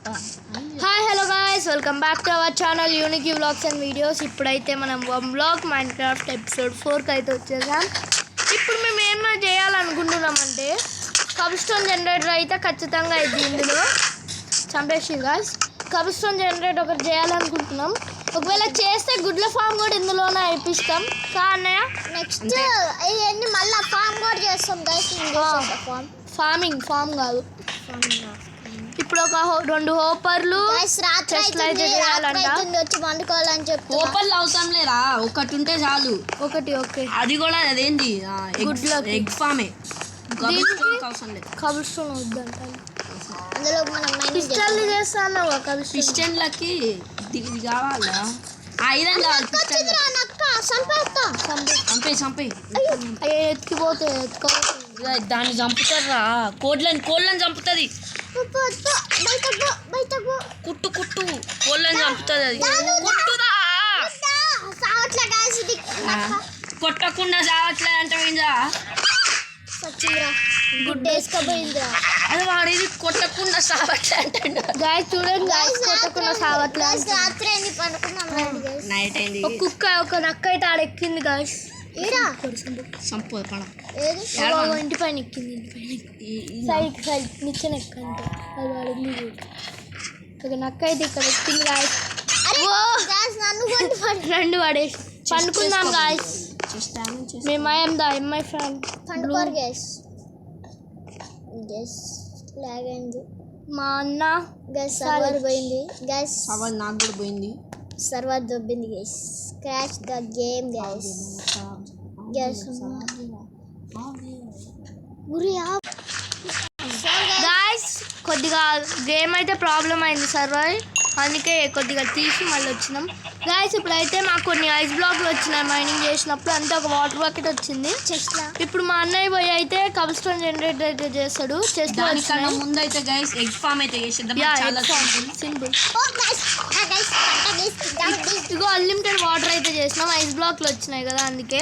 Hi hello guys, welcome back to our channel unique vlogs and videos. ఇప్పుడైతే మనం vlog Minecraft episode 4కి అయితే వచ్చేసాం. ఇప్పుడు మేము ఏమైనా చేయాలనుకుంటున్నామంటే కబ్స్టోన్ జనరేటర్ అయితే ఖచ్చితంగా ఇది ఇందులో చంపేసి గాయ్స్ కబ్స్టోన్ జనరేటర్ ఒకటి చేయాలనుకుంటున్నాం. ఒకవేళ చేస్తే గుడ్ల ఫామ్ కూడా ఇందులోనే అయిపిస్తాం. కానీ నెక్స్ట్ ఇవన్నీ మళ్ళీ ఫామ్ కూడా చేస్తాం గైస్. ఫామ్ కాదు. ఇప్పుడు ఒక 2 హోపర్లు వచ్చి వండుకోవాలని చెప్పి హోపర్లు అవసరం లేదా, ఒకటి ఉంటే చాలు. ఒకటి ఓకే, అది కూడా అదేంటి ఎగ్ ఫామే. కబ్స్టోన్ వద్దంట. అందులో మనం పిస్టన్లు చేస్తాను. పిస్టన్లకి ఇది కావాలా? ఐరన్ కావాలి. చంపే ఎత్తికిపోతే దాన్ని చంపుతారా? కోళ్ళని చంపుతుంది. కుట్టు కోళ్ళని చంపుతుంది. అది కొట్టకుండా సావట్లే అంటే గుడ్డేసుకపోయిందిరా. అది వాడేది కొట్టకుండా సావట్లే అంటే చూడండి, కొట్టకుండా సావట్లే. రాత్రి అయింది పడుకున్నాం. నైట్ అయింది. కుక్క ఒక నక్క అయితే ఆడెక్కింది గాయస్. సంపద పడ ఇంటి పైన ఎక్కింది. సైడ్ నిచ్చెన ఎక్కంటే అది అడిగింది. ఒక నక్క అయితే ఇక్కడ ఎక్కింది గాయస్. రెండు పడేసి పండుకుందాం గాయస్. మై ఫ్రెండ్ పండుకోరు గైస్. లాగైంది మా అన్న గైస్. సర్వర్ పోయింది గైస్. సర్వర్ నాకు కూడా పోయింది. సర్వర్ దొబ్బింది guys. Crash the game guys. Guys కొద్దిగా గేమ్ అయితే ప్రాబ్లం అయింది సర్వర్, అందుకే కొద్దిగా తీసి మళ్ళీ వచ్చినాం గాయస్. ఇప్పుడైతే మాకు కొన్ని ఐస్ బ్లాక్లు వచ్చినాయి మైనింగ్ చేసినప్పుడు. అంతా ఒక వాటర్ బకెట్ వచ్చింది. ఇప్పుడు మా అన్నయ్య పోయి అయితే కబ్స్టోన్ జనరేటర్ అయితే చేస్తాడు. ముందు అయితే గైస్ ఎగ్ ఫామ్ అయితే సింపుల్. ఇగో అన్లిమిటెడ్ వాటర్ అయితే చేసినాం. ఐస్ బ్లాక్లు వచ్చినాయి కదా, అందుకే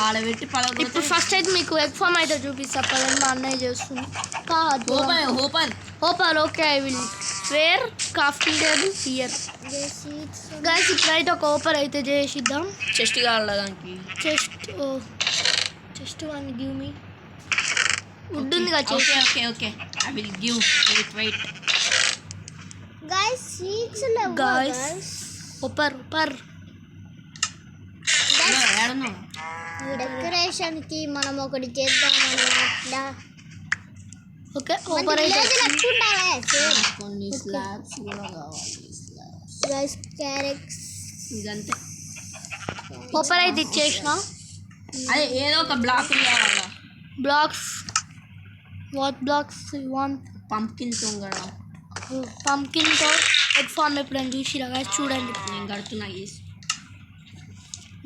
ఆడబెట్టి ఇప్పుడు ఫస్ట్ అయితే మీకు ఎగ్ ఫామ్ అయితే చూపిస్తా. పదండి, మా అన్నయ్య చేస్తుంది. Hopper okay, I will wear crafting table here guys. ఇప్పుడైతే ఒక హోపర్ అయితే చేసిద్దాం. చెస్ట్ కావాలి దానికి. Chest one give me wood ఉంది కదా. Okay I will give. Wait guys seeds లేవు గైస్. హోపర్ డెకరేషన్ కి మనం ఒకటి చేద్దాం అన్నమాట. ఓకే హోపర్ అయితే కొన్ని స్లాబ్స్ కూడా కావాలి. Guys carrots ఇదంతే. హోపర్ అయితే ఇచ్చేసిన. అదే ఏదో ఒక బ్లాక్ కావాలా. Blocks what blocks you want? పంకిన్తో కూడా. పంకిన్తో ఎగ్ ఫామ్ ఎప్పుడైనా చూసిరా గైస్? చూడండి, నేను కడుతున్నా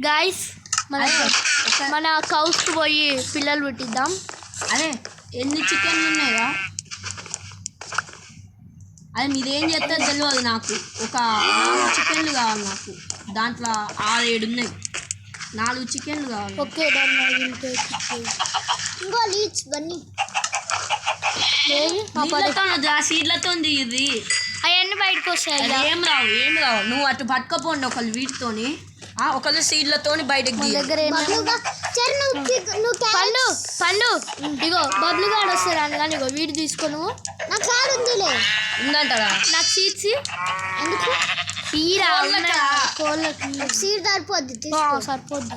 గైస్. మన కౌస్కి పోయి పిల్లలు పెట్టిద్దాం. అదే ఎన్ని చికెన్లు ఉన్నాయిరా? అది మీరేం చేస్తారో తెలియదు నాకు. ఒక 4 చికెన్లు కావాలి నాకు. దాంట్లో 6-7 ఉన్నాయి. 4 చికెన్లు కావాలి. ఓకే ఇంకో లీచ్ బన్నీ సీడ్లతో ఇది అవన్నీ బయటకు వస్తాయి. ఏం రావు. నువ్వు అటు పట్టుకపోండి ఒకళ్ళు వీటితోని, ఒకళ్ళు సీడ్లతోని బయటకు దగ్గర పండు ఇగో బబ్లు గాడు వస్తాడు కానీ ఇగో వీడు తీసుకో. నువ్వు నాకు కాడు ఉందిలే ఉందంటారా? నాకు సీడ్స్ ఎందుకు? కోళ్ళకి సీడ్ సరిపోద్ది.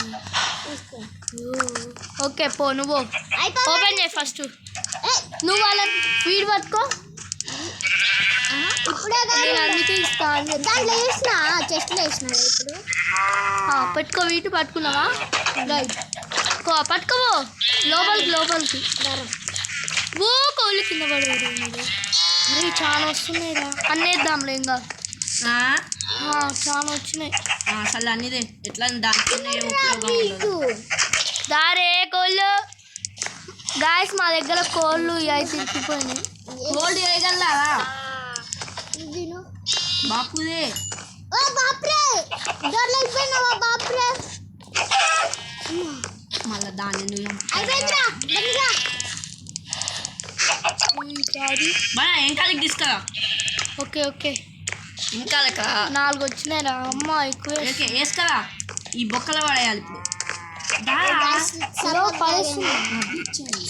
ఓకే పో, నువ్వు ఓపెన్ చేయి ఫస్ట్. నువ్వు వాళ్ళని వీడు పట్టుకో. ఇప్పుడే నేను అందుకే ఇస్తాను. దాంట్లో వేసిన చెస్ట్లో వేసిన ఇప్పుడు పెట్టుకో. వీటి పట్టుకున్నావా? రైట్ పట్టుకోవో లోపలికి. ఓ కోళ్ళు కింద పడేవారు. అరే చాలా వస్తున్నాయిరా. అన్నేద్దాంలే ఇంకా. చాలా వచ్చినాయి అసలు అన్నిదే. ఎట్లా దారే కోళ్ళు గాయస్. మా దగ్గర కోళ్ళు అవి తిరిగిపోయినాయి. కోల్డ్ వేయగలరా బాపుదే? మళ్ళీ దాన్ని నువ్వు ఏం కాలికి తీసుకురా. ఓకే ఓకే ఇంకా లెక్క 4 వచ్చినాయిరా అమ్మ ఎక్కువ ఓకే వేసుకరా ఈ బొక్కలు పడేయాలి ఇప్పుడు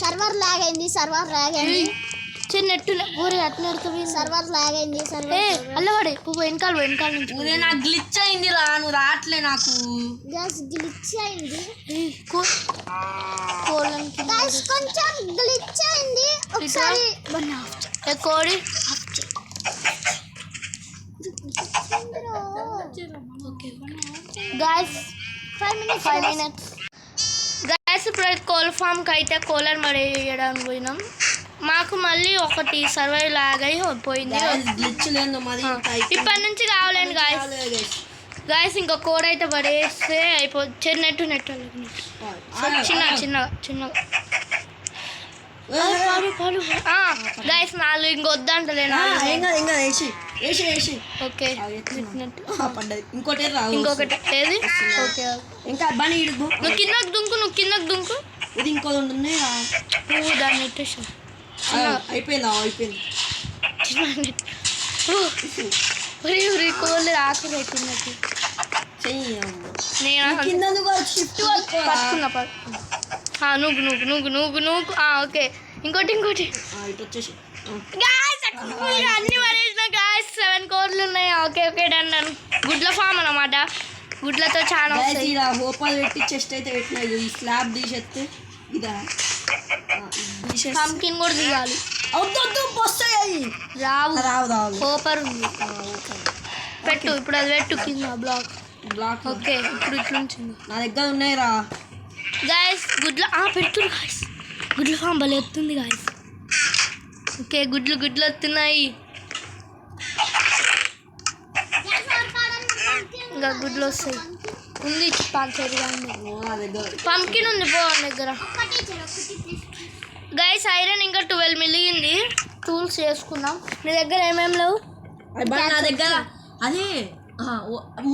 సర్వర్ లాగ్ అయింది చిన్న నెట్టు ఊరే అట్లా ఎడుతుంది సర్వర్ లాగ్ అయింది అల్లవాడే పువ్వు వెనకాల నుంచి ఊరే నాకు గ్లిచ్ అయింది రా నువ్వు రావట్లే నాకు గ్యాస్ గ్లిచ్ అయింది కోళ్ళకి గైస్ కొంచెం గ్లిచ్ అయింది ఒకసారి కోడి గైస్ 5 minutes గైస్ ఇప్పుడు కోళ్ళ ఫామ్కి అయితే కోళ్ళని మరేయడానికి పోయినాం మాకు మళ్ళీ ఒకటి సర్వైవ్ లాగ్ అయి పోయింది గ్లిచ్ లేదు మరి ఇప్పటి నుంచి కావాలండి గాయస్ ఇంకో కోడ్ అయితే పడేస్తే అయిపోతుంది నెట్టు చిన్నగా గాయస్ 4 ఇంకొద్దంటలే ఓకే ఇంకొకటి ఏది ఓకే ఇంకా బండి నువ్వు కిందకు దుంకు ఇది ఇంకోటి ఉంటుంది దాన్ని నెట్టేసి అయిపోయింది కోళ్ళు ఆకలి అవుతున్నట్టు నువ్వు ఓకే ఇంకోటి అన్ని పడేసిన గాయస్ 7 కోళ్ళు ఉన్నాయి ఓకే డన్ గుడ్ల ఫామ్ అన్నమాట గుడ్లతో చాలా హోపాలు పెట్టి చెస్ట్ అయితే పెట్టినాయి ఈ స్లాబ్ తీసేస్తే ఇదా పంకిన్ కూడా తీయాలి రావు హోపర్ ఉంది పెట్టు ఇప్పుడు అది పెట్టు కింద బ్లాక్ ఓకే ఇప్పుడు ఇట్లా ఉంచింది నా దగ్గర ఉన్నాయి రా గాయస్ పెడుతురు గాయస్ గుడ్ల ఫామ్ భలే వస్తుంది గాయస్ ఓకే గుడ్లు వస్తున్నాయి ఇంకా గుడ్లు వస్తాయి ఉంది పంకిన్ ఉంది దగ్గర గైస్ ఐరన్ ఇంకా 12 మిలిగింది టూల్స్ చేసుకున్నాం నీ దగ్గర ఏమేం లేవు నా దగ్గర అదే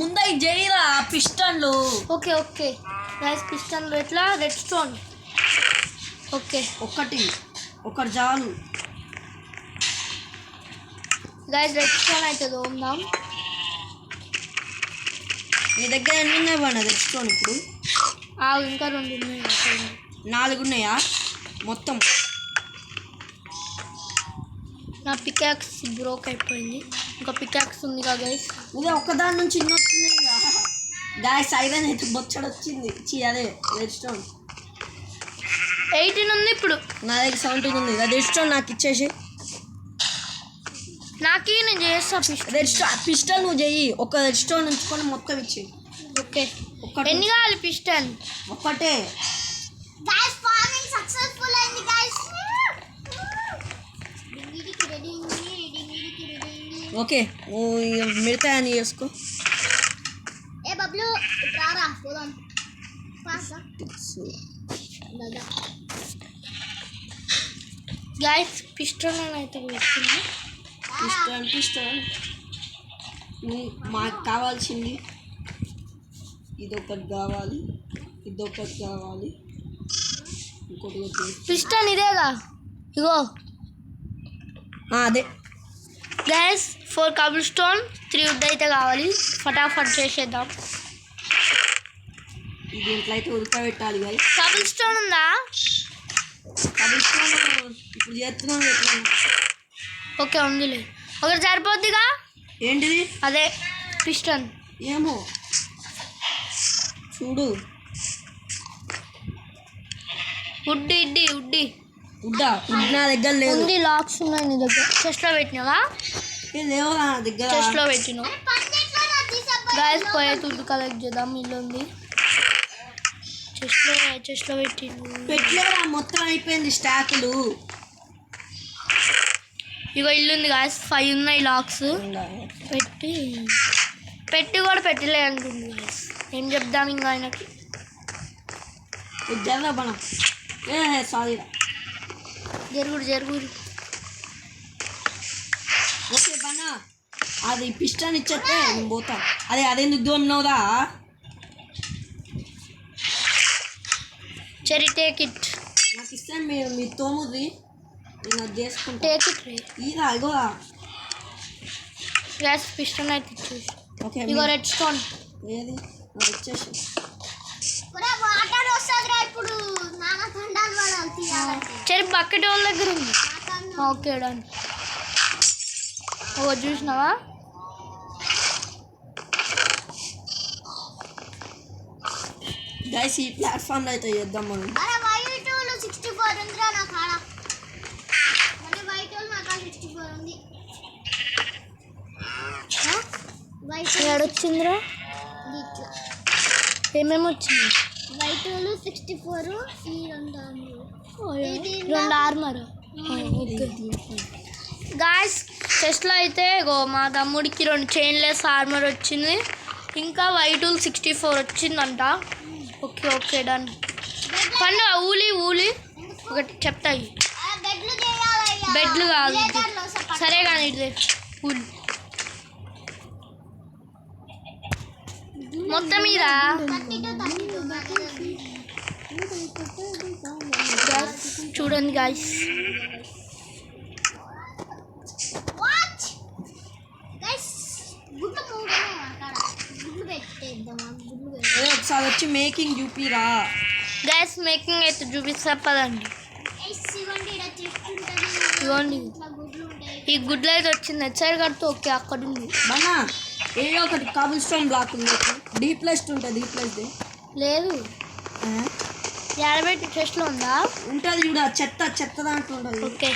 ముందే జైరా పిస్టన్లు ఓకే గైస్ పిస్టన్లు ఎట్లా రెడ్ స్టోన్ ఓకే ఒకటి చాలు గైస్ రెడ్ స్టోన్ అయితే తోముదాం నీ దగ్గర ఎన్ని ఉన్నాయి బాగా రెడ్ స్టోన్ ఇప్పుడు ఇంకా 2 ఉన్నాయి 4 ఉన్నాయా మొత్తం నా పికాక్స్ బ్రోక్ అయిపోయింది ఇంకా పికాక్స్ ఉంది కదా గైస్ ఇదే ఒక్కదాని నుంచి ఇన్ని వచ్చింది గాయస్ ఐరన్ అయితే బొచ్చడు వచ్చింది అదే రెడ్ స్టోన్ 18 ఉంది ఇప్పుడు నా దగ్గర 17 ఉంది రెడ్ స్టోన్ నాకు ఇచ్చేసి నేను చేస్తా పిస్టల్ నువ్వు చెయ్యి ఒక రెడ్ స్టోన్ ఉంచుకొని మొత్తం ఇచ్చి ఓకే ఎన్ని కావాలి పిస్టల్ ఒక్కటే గైస్ ఫార్మింగ్ సక్సెస్ఫుల్ అయింది గైస్ ఓకే మిగతా అని చేసుకో ఏ బబ్లు రారా పోదాం పాసా గైస్ పిస్టల్ అయితే వేస్తున్నా పిస్టల్ మాకు కావాల్సింది ఇదొకటి కావాలి ఇంకోటి పిస్టల్ ఇదేగా ఇగో అదే గైస్ 4 కబుల్ స్టోన్ 3 వుడ్ అయితే కావాలి ఫటాఫట్ చేసేద్దాం దీంట్లో అయితే ఉడకబెట్టాలి గైస్ కబుల్ స్టోన్ ఉందా కబుల్ స్టోన్ ఇప్పుడు చేస్తున్నాం ఎట్లా ఓకే ఉందిలే ఒకటి సరిపోద్దిగా ఏంటిది అదే పిస్టన్ ఏమో చూడు ఉడ్డి నా దగ్గర లేదు ఉంది లాక్స్ ఉన్నాయి నీ దగ్గర చెస్ట్లో పెట్టినావా లేవు నా దగ్గర చెస్ట్లో పెట్టినావు గాయస్ పోయే తుడ్డు కలెక్ట్ చేద్దాం ఇల్లు ఉంది చెస్ట్లో పెట్టలేరా మొత్తం అయిపోయింది స్టాకులు ఇగో ఇల్లు ఉంది గాయస్ 5 ఉన్నాయి లాక్స్ పెట్టి కూడా పెట్టలే అంటుంది గాయస్ ఏం చెప్దాం ఇంకా ఆయనకి బనా సారీ జరుగురు ఓకే బనా అది పిస్టన్ ఇచ్చేస్తే నేను పోతా అదేందుకు దోమినవుదా చెరీ టేక్ ఇట్ నాకు ఇస్తాను మీరు తోముది నేను అది చేసుకుంటా టేక్ ఇట్ ఇదా ఇగో గ్యాస్ పిస్టన్ అయితే ఇచ్చేసి ఓకే ఇగో రెడ్ స్టోన్. ఏది వచ్చేసి వాటర్ వస్తుందిరా ఇప్పుడు నాన్న తండాలు పడాలి తీయాలంటే సరే బకెట్ వాళ్ళ దగ్గర ఉంది. Okay done. ఓ చూసినావా గైస్ ఈ ప్లాట్ఫామ్లో అయితే చేద్దాం మనం. అరే వైట్ 64 ఉందిరా నా కాడ. మరి వైట్ నా కాడ 64 ఉంది. వైట్ ఏడొచ్చిందిరా ఇట్లా ఏమేమి వచ్చింది? వైట్ 64 ఈ రెండు ఆర్మర్. ఓకే గాయస్ చెస్ట్లో అయితే ఇగో మా తమ్ముడికి 2 చైన్లెస్ ఆర్మర్ వచ్చింది, ఇంకా వైట్ 64 వచ్చిందంట. Okay okay done. పండు ఊలి ఒకటి చెప్తాయి బెడ్లు చేయాలయ్యా. బెడ్లు కాదు సరే కానీ ఇది ఊలి మొత్తం మీద. చూడండి గాయస్ వాచ్ గైస్ గుడ్లు మూడనే అక్కడ గుడ్లు పెట్టేద్దాం. గుడ్లు అదే ఒకసారి వచ్చి మేకింగ్ చూపిరా. గ్యాస్ మేకింగ్ అయితే చూపిస్తా పదండి. ఇవ్వండి ఇలా చెప్తుంటది. ఇవ్వండి ఇట్లా గుడ్లు ఉంటాయి. ఈ గుడ్లు అయితే వచ్చింది హెచ్ఐడ్ కడితే. ఓకే అక్కడ ఉంది బనా ఏదో ఒకటి కాబుల్ స్టోన్ బ్లాక్ ఉంది, డీప్లెస్ట్ ఉంటుంది. డీప్లెస్ట్ లేదు ఎడబెట్టి చెస్ట్లో ఉందా? ఉంటుంది చూడ చెత్త చెత్త దాంట్లో ఉంటుంది. ఓకే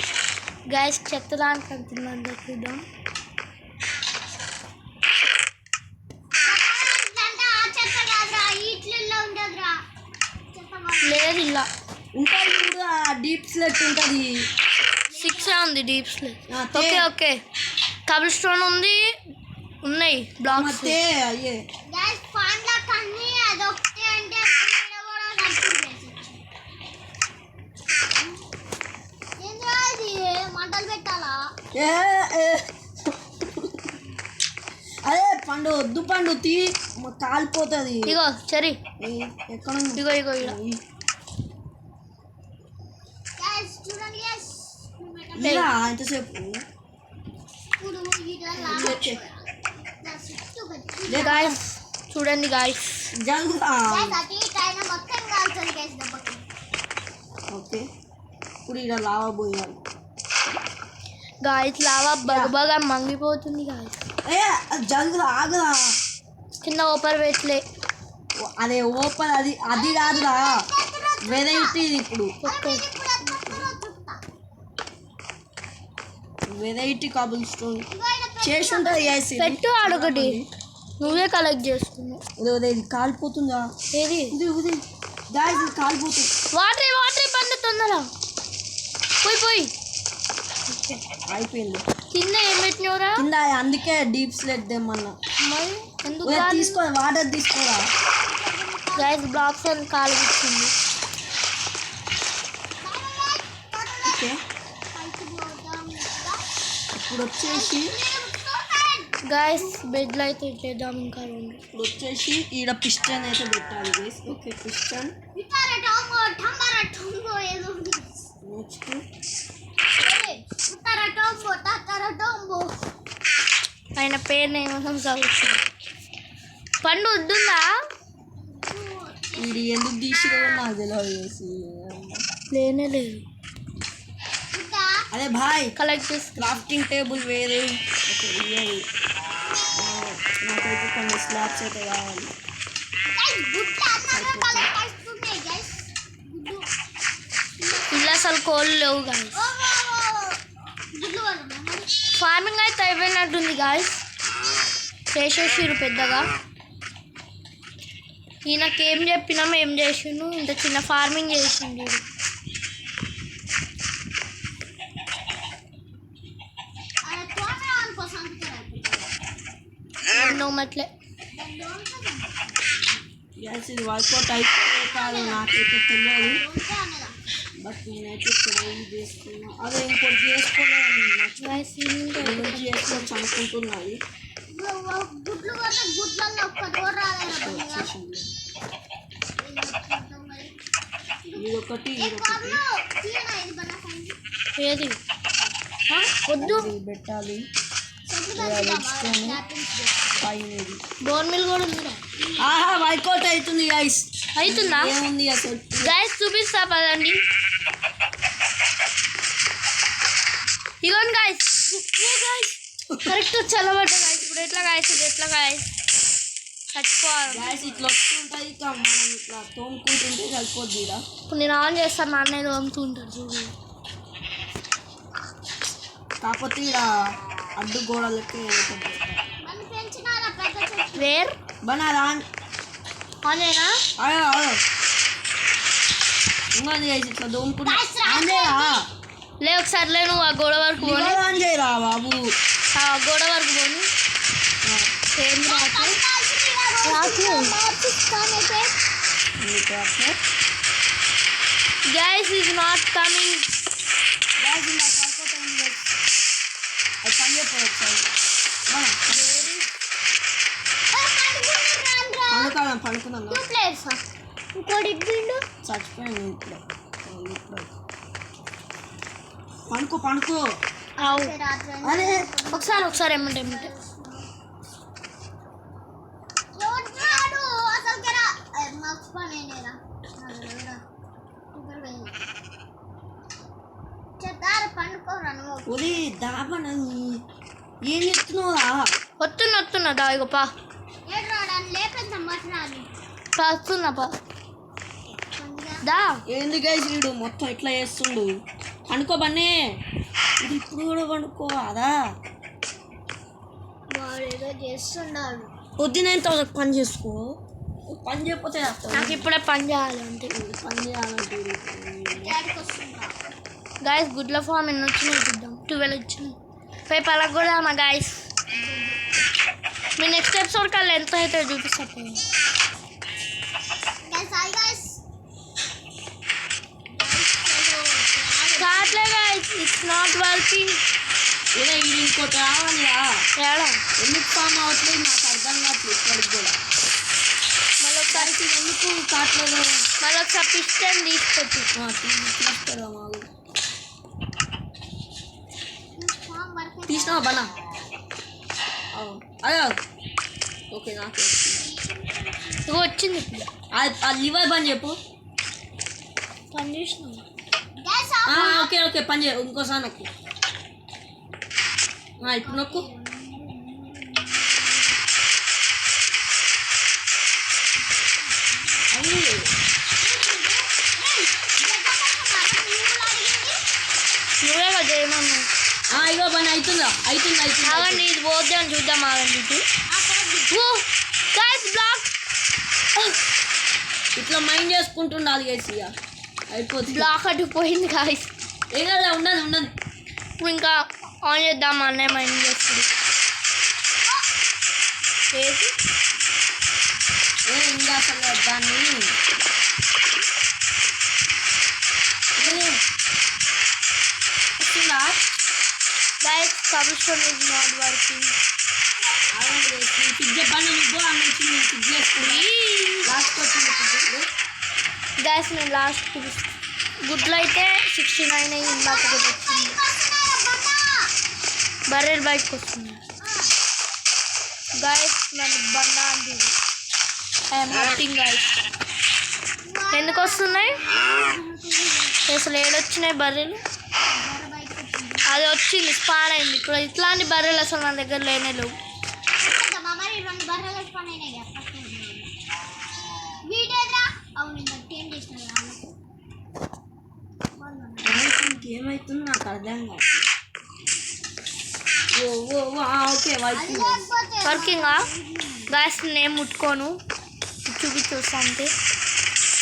గ్యాస్ చెత్త దానికి అంటుందండి చూద్దాం. ఇట్లంటే ఆ చెత్త కాదురా ఇట్లలో ఉండదురా చెత్త. లేదు ఇలా ఉంటుంది చూడ డీప్ స్లెట్ ఉంటుంది. 6 ఉంది డీప్ స్లేట్. అదే. ఓకే ఓకే కబుల్ స్టోన్ ఉంది, ఉన్నాయి బ్లాక్స్. మతే అయ్యే గైస్ పండ్ల కన్నీ అదొకటి అంటే ఇక్కడ కూడా నచ్చింది. ఏంద్రా ఇది మంటలు పెట్టాలా? ఏ ఏ. అదే పండు వద్దు పండు తీ కాలిపోతుంది. ఇగో సరే ఎక్కడ ఇగో ఇగో ఇగో గైస్ చూడండి గైస్ లేదా ఎంతసేపు ఇప్పుడు ఇట్లా గాయస్ చూడండి గాయస్. జల్దా. గైస్ అటు ఇటు అయినా మొత్తం కాల్చాలి గైస్ దెబ్బకి. ఓకే ఇప్పుడు ఇక్కడ లావా పోయాలి. గాయస్ లావా బగబగా మంగిపోతుంది గాయస్. ఏ జల్దా ఆగరా. కింద ఓపర్ వేట్లే. అదే ఓపెన్ అది అది కాదురా వెరైటీ ఇది. ఇప్పుడు ఓకే వెరైటీ కాబుల్ స్టోన్ చేసి ఉంటుంది గైస్. పెట్టు ఆడొకటి నువ్వే కలెక్ట్ చేసుకున్నావు. ఇది కాలిపోతుందా? ఏది ఇది ఇది గాయస్ ఇది కాలిపోతుంది. వాటర్ పండు తొందర పోయి అయిపోయింది. కింద ఏం పెట్టినవరా? కింద అందుకే డీప్ స్లెట్ తెమ్మన్నా. మరి ఎందుకు తీసుకో వాటర్ తీసుకోరా. గైస్ బ్లాక్స్ అని కాలు ఇచ్చింది. ఓకే ఇప్పుడు వచ్చేసి గైస్ బెడ్లు అయితే చేద్దాం ఇంకా 2. ఇప్పుడు వచ్చేసి ఈడ పిస్టన్ అయితే పెట్టాలి గైస్. ఓకే పిస్టన్ ఇతారా టంగో టంగరా టంగో ఏదో ఉంది. నెక్స్ట్ ఇతారా టంగో తాతారా టంగో ఆయన పేరు ఏమో చదువుతుంది. పండు వద్దుందా? ఇది ఎందుకు తీసిరో నాకు తెలియదు చేసి. లేనే లేదు. ఇతా అదే భాయ్ కలెక్ట్ చేసి క్రాఫ్టింగ్ టేబుల్ వేరే. ఓకే ఇవ్వాలి. నాకైతే కొన్ని స్లాబ్స్ అయితే కావాలి. గైస్ గుడ్లు అన్నగా కలెక్ట్ చేస్తున్నాయి గైస్. గుడ్లు ఇలా అసలు కోళ్ళు లేవు గాయస్. గుడ్లు వరనా మరి ఫార్మింగ్ అయితే అయిపోయినట్టుంది గాయస్. చేసేసిరు పెద్దగా. ఈయనకి ఏం చెప్పినామో ఏం చేసిండు, ఇంత చిన్న ఫార్మింగ్ చేసిండు వీడు. అరే తోట అనుకోసం నోమట్లే గ్యాస్ ఇది వర్కౌట్ అయిపోతే కాదు నాకైతే తెలియదు. బట్ నేనైతే ట్రై చేసుకున్నా. అదే ఇంకోటి చేసుకోలేదు చేసుకోవచ్చు అనుకుంటున్నాయి. గుడ్లు వల్ల గుడ్లలో ఒక్క డోర్ రాలేదు. ఇదొకటి ఏది వద్దు ఇది పెట్టాలి. బోన్ మిల్ కూడా ఉందిరా. ఆహా వర్కౌట్ అవుతుంది గైస్. అవుతుందా? ఏముంది అసలు గైస్ చూపిస్తా పదండి. ఇగోండి గైస్, కరెక్ట్ చల్లబడ్డా గైస్. ఇప్పుడు ఎట్లా గైస్, ఇది ఎట్లా గైస్ చచ్చిపోవాలి గైస్. ఇట్లా వస్తుంటుంది ఇక మనం ఇట్లా తోముకుంటుంటే సరిపోద్ది. ఇప్పుడు నేను ఆన్ చేస్తాను, మా అన్నయ్య తోముతుంటాడు చూడు. కాకపోతే ఇలా అడ్డు గోడలకి వేర్ బనా రాన్ ఆనేనా ఉన్నది గైస్. ఇట్లా తోముకుంటా ఆన్ చేయరా? లే ఒకసారి లే, నువ్వు ఆ గోడ వరకు పోని, ఆన్ చేయరా బాబు. ఆ గోడ వరకు పోని. ఏం guys is not coming. Guys ఇలా వర్కౌట్ అయింది గైస్. అది పని చెప్పదు ఒకసారి. పడుకుందాం. ఇంకోటి ఇప్పిండు. చచ్చిపోయాను ఇప్పుడు. పడుకో అరే ఒకసారి ఏమంటే ఒరే దాబన ఏం చెప్తున్నావురా? వస్తున్నా దా ఇగో పా వస్తున్నా పా దా. ఏంది గైస్ వీడు మొత్తం ఇట్లా చేస్తుండు. పండుకో బన్నే, ఇది ఇప్పుడు కూడా పండుకోవాలా? వాడు ఏదో చేస్తున్నాడు. పొద్దునంత పని చేసుకో. పని చేయకపోతే నాకు ఇప్పుడే పని చేయాలి అంటే. పని చేయాలంటే గాయస్ గుడ్ల ఫామ్ ఎన్ని వచ్చినాయి చూద్దాం. 12 వచ్చినాయి. రేపు అలా కూడా మా గాయస్ మీ నెక్స్ట్ ఎపిసోడ్ కల్లా ఎంత అయితే చూపిస్తా. కాట్లే గాయస్, ఇట్స్ నాట్ వర్కింగ్. ఏదో ఇది ఇంకోటి రావాలిరా. ఏడా ఎందుకు ఫామ్ అవ్వట్లేదు నాకు అర్థం కావట్లేదు. ఇక్కడికి కూడా మళ్ళీ ఒకసారి ఎందుకు కావట్లేదు? మళ్ళీ ఒకసారి పిస్టన్ తీసుకొచ్చి తీస్తారా మాకు? తీసినావా బనా? అయ్యో ఓకే నాకు ఇగో వచ్చింది ఇప్పుడు. ఆ లివర్ పని చెప్పు. పని చేసినావు. ఓకే పని చేయ. ఇంకోసారి నొక్కు. ఇప్పుడు నొక్కు. నువ్వే కదా చేయమన్నా. ఇగో పని అవుతుందా? అవుతుంది. ఆగండి, ఇది పోద్ది అని చూద్దాం. ఆగండి ఇది బ్లాక్ ఇట్లా మైండ్ చేసుకుంటుండాలి గైస్. ఇక అయిపోతుంది. బ్లాక్ అడ్డుపోయింది గాయస్. ఏం కదా ఉండదు. ఇప్పుడు ఇంకా ఆన్ చేద్దాం. అన్నయ్య మైండ్ చేస్తుంది. ఏది ఇంకా అసలు దాన్ని వస్తుందా? Guys కబుల్ stone is not working. Fix చెప్పండి. నువ్వు అన్న ఫిక్స్ చేసుకుని లాస్ట్ వచ్చింది. గాయస్ నేను లాస్ట్ గుడ్లు అయితే 69 అయ్యి ఇందాక ఒకటి వచ్చింది. బర్రెలు బయటకు వస్తుంది. గాయస్ నన్ను బండ అంది. I'm hurting guys. ఎందుకు వస్తున్నాయి అసలు? ఏడొచ్చినాయి బర్రెలు? అది వచ్చింది, స్పాన్ అయింది. ఇప్పుడు ఇట్లాంటి బర్రెలు అసలు మన దగ్గర లేనే లేవు. ఏమవుతుంది నాకు అర్థం కాదు. ఓకే వర్కింగా గాయస్? నేను ముట్టుకోను, చూపిస్తా అంతే.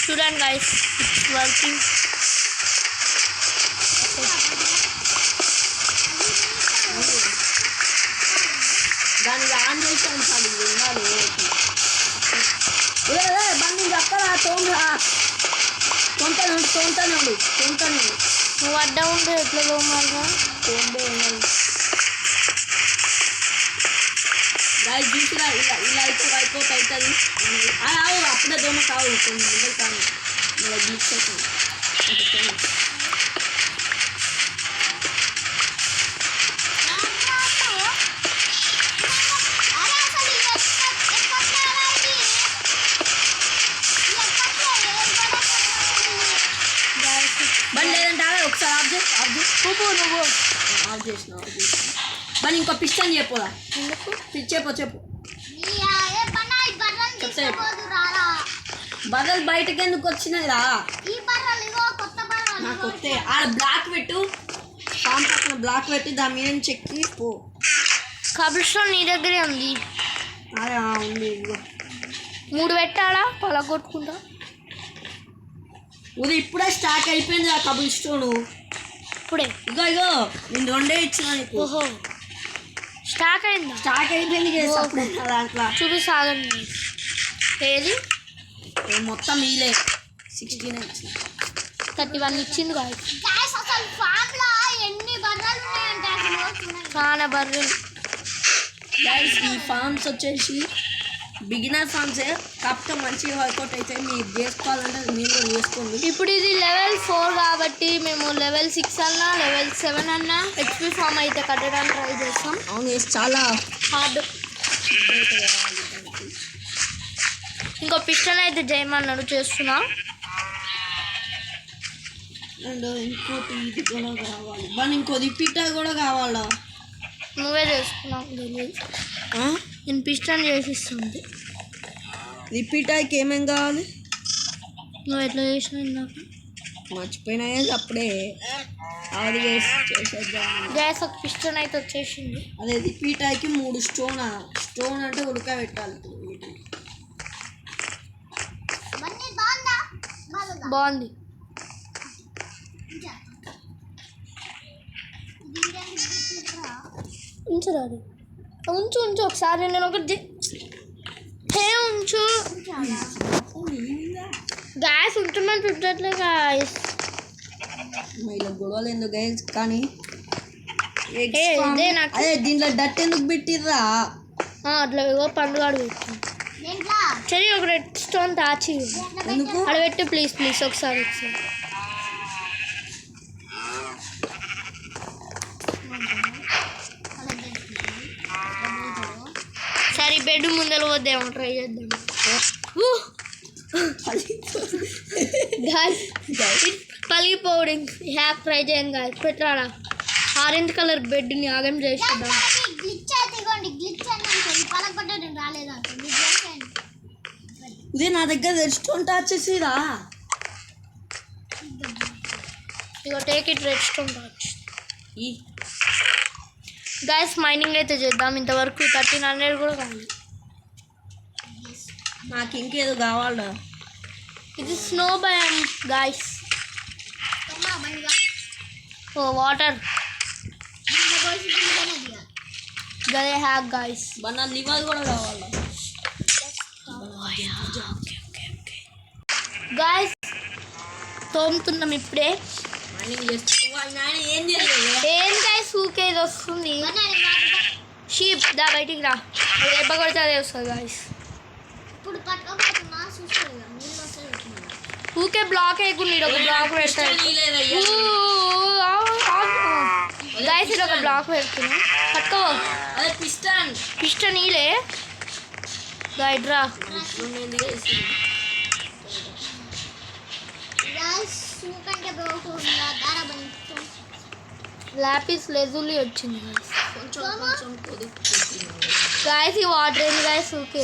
చూడండి గాయస్, ఇట్స్ వర్కింగ్. దానికి ఆన్ చేసాను చాలు. ఉండాలి బండి చెప్పరా? తోంటానే ఉండు. నువ్వు అడ్డా ఉంటే ఎట్లా తోమాలిగా? దాని చూసిరా ఇలా అయితే వర్కౌట్ అవుతుంది. అప్పుడే దోమ కావు కొన్ని ముందరు కాదు. మళ్ళీ గ్లిచ్ అవుతుంది. స్టార్ట్ చేసిన మరి ఇంకో పిస్టన్ చెప్పురా ఎందుకు చెప్పు ఏ పన్నా ఈ బర్రెలు తీసుకుపోదు రారా. బర్రెలు బయటకి ఎందుకు వచ్చినాయిరా ఈ బర్రెలు ఇగో కొత్త బర్రెలు నాకు కొత్త ఆడ బ్లాక్ పెట్టు ఫామ్ పక్కన బ్లాక్ పెట్టి దాని మీద నుంచి ఎక్కి పో కబుల్ స్టోన్ నీ దగ్గరే ఉంది. అరే ఉంది ఇదిగో 3 పెట్టాలా పలగొట్టుకుంటా. ఇది ఇప్పుడే స్టాక్ అయిపోయింది ఆ కబుల్ స్టోను. ఇప్పుడే ఇగో నేను 2 ఇచ్చిన నీకు. ఓహో స్టాక్ అయిందా? స్టాక్ అయిపోయింది కదా అప్పుడే దాంట్లో చూపిస్తాగండి. ఏది మొత్తం మీలే 16 ఇచ్చిన 31 ఇచ్చింది కాదు. గాయ్స్ అసలు ఫామ్ లో ఎన్ని బర్రెలు ఉన్నాయంటే అసలు చూడండి. చాలా బర్రెలు. గైస్ ఈ ఫార్మ్స్ వచ్చేసి బిగినర్ ఫార్మ్సే కాకపోతే మంచిగా వర్కౌట్ అయితే మీరు చేసుకోవాలంటే మీరు కూడా చేసుకోండి. ఇప్పుడు ఇది లెవెల్ 4 కాబట్టి మేము లెవెల్ 6 అన్నా లెవెల్ 7 అన్నా హెచ్పి ఫామ్ అయితే కట్టడానికి ట్రై చేస్తాం. అవును గైస్ చాలా హార్డ్. ఇంకో పిస్టన్ అయితే చేయమన్నాడు చేస్తున్నా. అండ్ ఇంకోటి ఇది కూడా కావాలి కానీ ఇంకోది పిట్టా కూడా కావాలా? నువ్వే చేసుకున్నావు తెలియదు. నేను పిస్టన్ చేసిస్తుంది. రిపీటాకి ఏమేం కావాలి? నువ్వు ఎట్లా చేసినావు నాకు మర్చిపోయినా అప్పుడే అది చేసేద్దాం. గ్యాస్ ఒక పిస్టన్ అయితే వచ్చేసింది. అదే రిపీటాకి 3 స్టోన్ అంటే ఉడకబెట్టాలి. బన్నీ బాగుందా? బాగుందా? బాగుంది. ఉంచురాదు ఉంచు ఒకసారి నేను ఒకటి ఉంచు. గ్యాస్ ఉంటుందని పెట్టట్లే గాయస్. ఇలా గొడవలు ఎందుకు గైస్ కానీ ఇదే నాకు అదే దీంట్లో డట్ ఎందుకు పెట్టిర్రా? అట్లా ఏవో పండుగాడు పెట్టు. దేంట్లో? సరే ఒక రెడ్ స్టోన్ దాచి ఎందుకు అక్కడ పెట్టు ప్లీజ్ ఒకసారి. సరే బెడ్ ముందర పోద్దేమో ట్రై చేద్దాం. పలిగిపోవడం హ్యాక్ ట్రై చేయండి గాయస్. పెట్టాడా ఆరెంజ్ కలర్ బెడ్ని ఆగం చేసేద్దాం. గ్లిచ్ అయితే ఇగోండి గ్లిచ్ అని పలకొట్టడం రాలేదంట. మీరు చేసేయండి. ఇదే నా దగ్గర రెడ్ స్టోన్ టచ్ చేసిరా. ఇగో take it red stone touch. Guys mining అయితే చేద్దాం. ఇంతవరకు 1300 కూడా కావాలి. నాకు ఇంకేదో కావాలా? ఇది స్నో బయం గాయస్. అమ్మా బండిగా ఓ వాటర్ దీంట్లో పోసి దీంట్లోనే దిగాలి. గదే హ్యాక్ గాయస్. మన లివర్ కూడా కావాలా? గాయస్ తోముతున్నాం ఇప్పుడే. మైనింగ్ ఏం చేయలేదు. ఏం గాయస్ ఊకే ఇది వస్తుంది. బన్నీ వాటర్ షీప్ దా బయటికి రా. దెబ్బ కొడితే అదే వస్తుంది గాయస్. ఇప్పుడు పట్టుకోబోతున్నా చూసుకోలేదు నీళ్ళు వస్తాయి. ఊకే బ్లాక్ వేయకుండా ఒక బ్లాక్ పెడతాడు గాయస్. ఇది ఒక బ్లాక్ పెడుతున్నా పట్టుకో. అదే పిస్టన్ పిస్టన్ నీలే గైడ్ రా. కంటే బాగుంటుందా దారా బండి లాపిస్ లెజులి వచ్చింది గాయస్. కొంచెం గాయస్ ఈ వాటర్ ఏంది గాయస్ ఊకే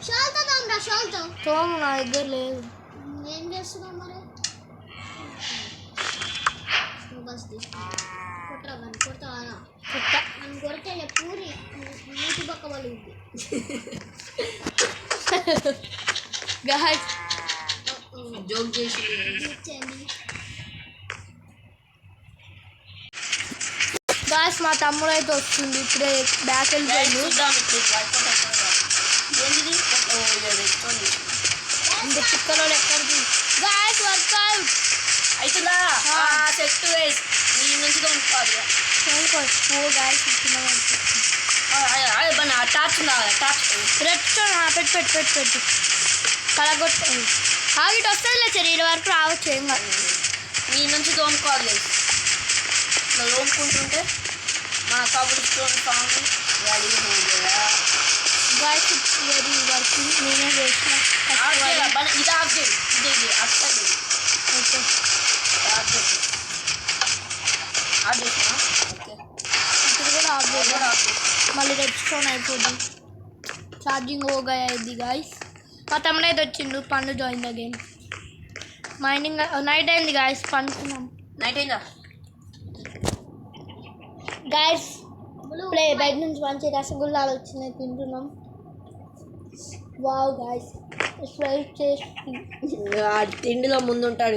షాల్తో తోమరా షాల్తో. తోము నా దగ్గర లేదు. ఏం చేస్తున్నావు మరి? బస్ కొట్టరా బండి కొడతావా? నన్ను కొడితే పూరి నీటి పక్క పలుగుద్ది. గాయస్ జోక్ చేసి ఇచ్చేయండి. గాయస్ మా తమ్ముడు అయితే వస్తుంది ఇప్పుడే బ్యాక్ వెళ్ళిపోయింది. ఇంత చిక్కలో ఎక్కడికి గాయస్ వర్కౌట్ అవుతుందా? సెట్ వేసి నీ నుంచి కొనుక్కోవాలి. గాయస్ అదే బన్న టాచ్ ఉందా? టాచ్ రెడ్ స్టోన్ పెట్టు కలగొట్టు ఆగిట్ వస్తుందిలే చర్యల వరకు రావచ్చు. ఏం కాదు. నీ నుంచి తోముకోవాలి. ఇట్లా తోముకుంటుంటే మన cobblestone farm ready guys it's very working. నేనే చేసిన ఇది ఆఫ్ చేయి. ఇది అప్ సైడ్ ఓకే. ఆఫ్ చేసినా ఓకే ఇప్పుడు కూడా ఆఫ్ చేద్దాం మళ్ళీ రెడ్ స్టోన్ అయిపోద్ది ఛార్జింగ్ ఓగా అయింది గాయస్ మా తమ్ముడు అయితే వచ్చిండు పండు join the game mining night అయింది గాయస్ పండుకున్నాం నైట్ అయిందా గాయస్ ప్లే బయట నుంచి మంచి రసగుల్లాలు వచ్చినాయి తింటున్నాం వావ్ గాయస్ తిండిలో ముందు ఉంటాడు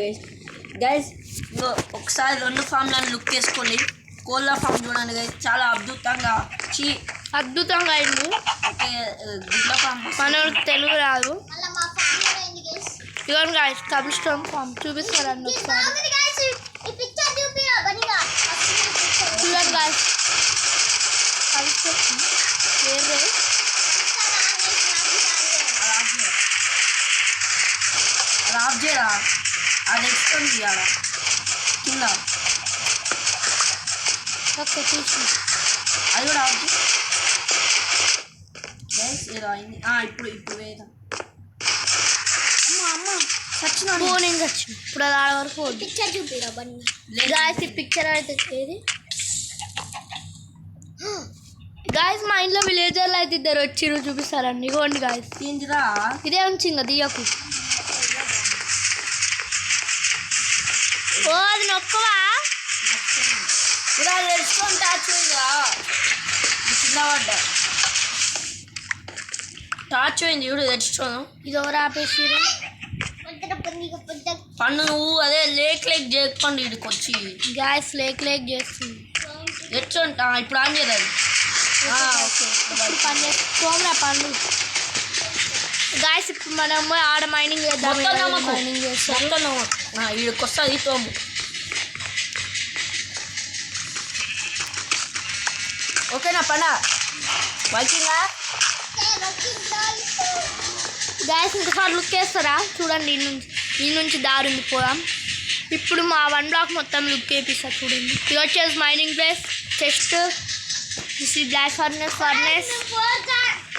గైస్ ఒకసారి 2 ఫామ్లను లుక్ వేసుకోండి కోళ్ళ ఫామ్ చూడండి గైస్ చాలా అద్భుతంగా అయింది ఓకే గుడ్ల ఫామ్ మనోడికి తెలుగు రాదు మళ్ళీ మా ఫ్యామిలీ అయింది గైస్ ఇవన్నీ గాయస్ కబుల్ స్టోన్ ఫామ్ చూపిస్తారండి ఒకసారి బాగుంది గైస్ ఈ పిక్చర్ చూపిరా బనిగా చూడండి గాయస్ కబుల్ స్టోన్ వేరే అది ఆఫ్ చేయరా అది ఎక్స్టెండ్ చేయాలా కింద ఓకే తీసి అది కూడా ఆఫ్ గైస్ ఏదో అయింది ఇప్పుడు వేద్దాం అమ్మ సచ్చిన ఫోన్ ఏం వచ్చింది ఇప్పుడు అది ఆడ వరకు వద్దు పిక్చర్ చూపిరా బని గాయస్ ఈ పిక్చర్ అయితే ఏది గాయస్ మా ఇంట్లో విలేజర్లు అయితే ఇద్దరు వచ్చిర్రు చూపిస్తారండి ఇగోండి గాయస్ ఏంటిరా ఇదే ఉంచింది దియకు ఓ అది నొక్కవా ఇలా రెస్టారెంట్ టాచ్ అయిందా కింద పడ్డా టాచ్ అయింది చూడు రెస్టారెంట్ ఇది ఎవరు ఆపేసిరు పొద్దున బనిగా పొద్దున పండు నువ్వు అదే లేక్ చేయకుండా ఇక్కడికి వచ్చి గ్యాస్ లేక్ చేస్తుంది రెస్టారెంట్ ఇప్పుడు ఆన్ చేయలేదు ఓకే పని చేస్తోమరా పండు గాయస్ ఇప్పుడు మనం ఆడ మైనింగ్ చేద్దాం మొత్తం నమ్మకు. మైనింగ్ చేస్తాం మొత్తం వీడికి వస్తుంది తోము ఓకేనా పండా వాకింగా గ్యాస్ ఇంకోసారి లుక్ వేస్తారా చూడండి ఈ నుంచి దారి ఉంది పోదాం ఇప్పుడు మా 1 బ్లాక్ మొత్తం లుక్ వేపిస్తా చూడండి ఇది వచ్చేసి మైనింగ్ ప్లేస్ చెస్ట్ దిస్ ఈ బ్లాక్ ఫర్నెస్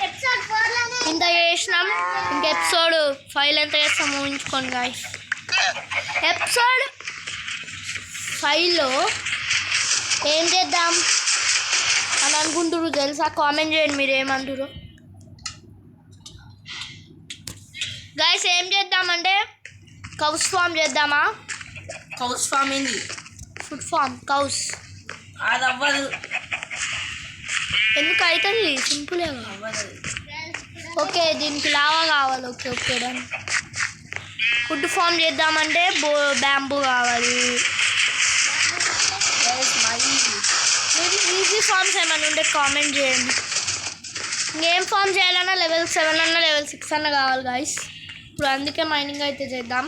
ఎపిసోడ్ 4 లోనే ఇంత చేసినాం ఇంకా ఎపిసోడ్ 5 ఎంత చేస్తాం ఊహించుకోండి గాయస్ ఎపిసోడ్ 5లో ఏం చేద్దాం అని అనుకుంటున్నారు తెలుసా కామెంట్ చేయండి మీరు ఏమంటారు గాయస్ ఏం చేద్దామంటే కౌస్ ఫామ్ చేద్దామా కౌస్ ఫామ్ ఏంది ఫుడ్ ఫామ్ కౌస్ అది అవ్వదు ఎందుకు అవుతుంది సింపుల్గా అవ్వదు ఓకే దీనికి లావా కావాలి okay okay done food form చేద్దామంటే బ్యాంబూ కావాలి మీరు ఈజీ ఫామ్స్ ఏమైనా ఉంటే కామెంట్ చేయండి ఇంకేం ఫామ్ చేయాలన్నా లెవెల్ 7 అన్నా లెవెల్ 6 అన్నా కావాలి గాయస్ ఇప్పుడు అందుకే మైనింగ్ అయితే చేద్దాం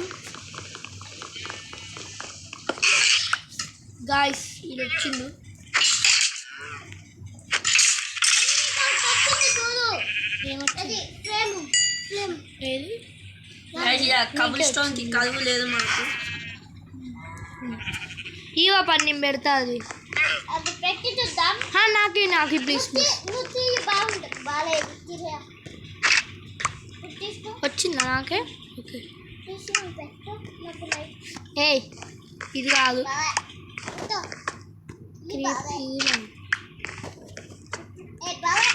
గాయస్ ఇది వచ్చింది ఏమొచ్చింది ఏది కబుల్ స్టోన్కి కలుగు లేదు మనకు ఇవా పని పెడతా అది అది పెట్టి చూద్దాం నాకు ప్లీజ్ ప్లీజ్ నువ్వు తీయి బాగుంటుంది బాగాలేదు తీసేయా తీసుకో వచ్చిందా నాకే ఓకే తీసి నువ్వు పెట్టు నాకు లైట్ ఏయ్ ఇది కాదు బాగా ఇది బాగా.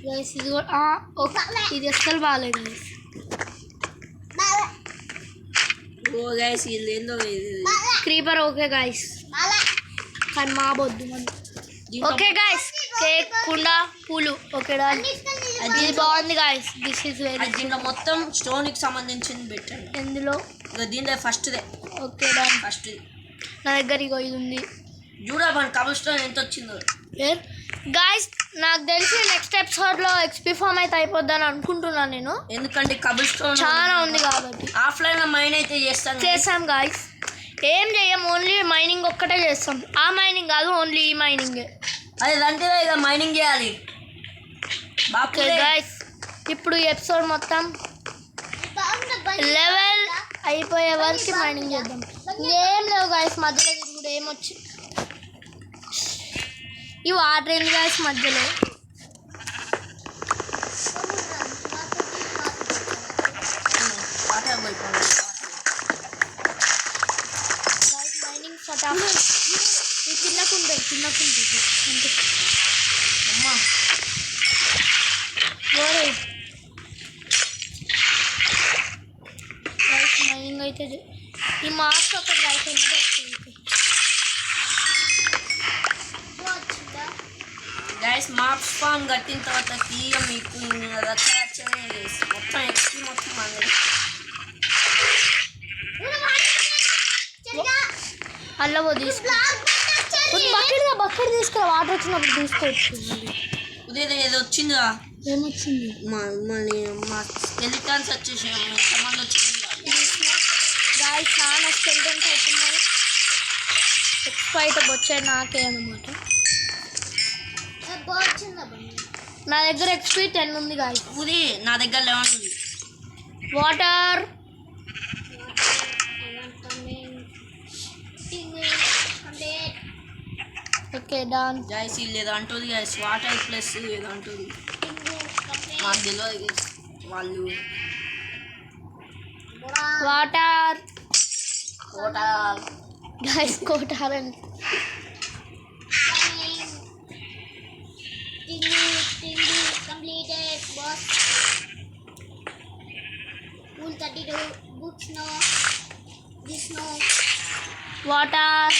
గైస్ ఇది కూడా ఓకే ఇది అస్సలు బాగాలేదు గైస్ బాగా ఓ గైస్ ఇది ఏందో ఇది క్రీపర్ ఓకే గాయస్ బాగా కానీ మా బొద్దు మనం ఓకే గాయస్ కేక్ కుండ పూలు ఓకే డా ఇది బాగుంది గాయస్ దిస్ ఈజ్ వెరీ దీంట్లో మొత్తం స్టోన్కి సంబంధించింది పెట్టండి ఎందులో ఇక దీంట్లో ఫస్ట్దే ఓకే డా ఫస్ట్ నా దగ్గర ఇగో ఇది ఉంది చూడా మన కబుల్ స్టోన్ ఎంత వచ్చిందో గాయస్ నాకు తెలిసి నెక్స్ట్ ఎపిసోడ్లో ఎక్స్పీ ఫామ్ అయితే అయిపోద్దని అనుకుంటున్నాను నేను ఎందుకంటే కబుల్ స్టోన్ చాలా ఉంది కాబట్టి ఆఫ్లైన్లో మైన్ అయితే చేస్తాను చేసాం గాయస్ ఏం చేయం ఓన్లీ మైనింగ్ ఒక్కటే చేస్తాం ఆ మైనింగ్ కాదు ఓన్లీ ఈ మైనింగే అదే దాంట్లో ఇక మైనింగ్ చేయాలి ఓకే గాయస్ ఇప్పుడు ఈ ఎపిసోడ్ మొత్తం బాగుంది లెవెల్ అయిపోయే వరకు మైనింగ్ చేద్దాం ఇంకేం లేవు గాయస్ మధ్యలో తిరుగుడు ఏమొచ్చి ఇవి వాటర్ ఏంది గాయస్ మధ్యలో మైనింగ్ ఫటాఫట్ కిందకుంటుంది అంతే. అమ్మా ఓరే గైస్ మైనింగ్ అయితే ఈ మార్క్స్ ఒక గైస్ అనేది వస్తుంది. గైస్ మాప్ ఫామ్ కట్టిన తర్వాత ఇక మీకు రచ్చనే మొత్తం ఎక్కి మొత్తం అందరి అల్లవో తీసుకో బకెట్ తీసుకురా వాటర్ వచ్చినప్పుడు తీసుకోవచ్చు. ఉదయం ఏదో వచ్చిందిగా ఏమొచ్చింది మా స్కెలిటన్స్ వచ్చేసి ఎంతమంది వచ్చింది గాయస్ చాలా స్కెలిటన్స్ అవుతున్నారు. ఎక్స్పైట్ వచ్చాయి నాకే అనమాట. నా దగ్గర ఎక్స్పీ 10 ఉంది గాయస్. ఇది నా దగ్గర 11 ఉంది. Water okay done. గైస్ వీళ్ళు ఏదో అంటుంది గైస్ వాటర్ ప్లస్ ఏదో అంటుంది మాకు తెలియదు guys. వాళ్ళు వాటర్ వాటర్ గైస్ కోటారండి. completed boss. Rule 32 books no. This no. Water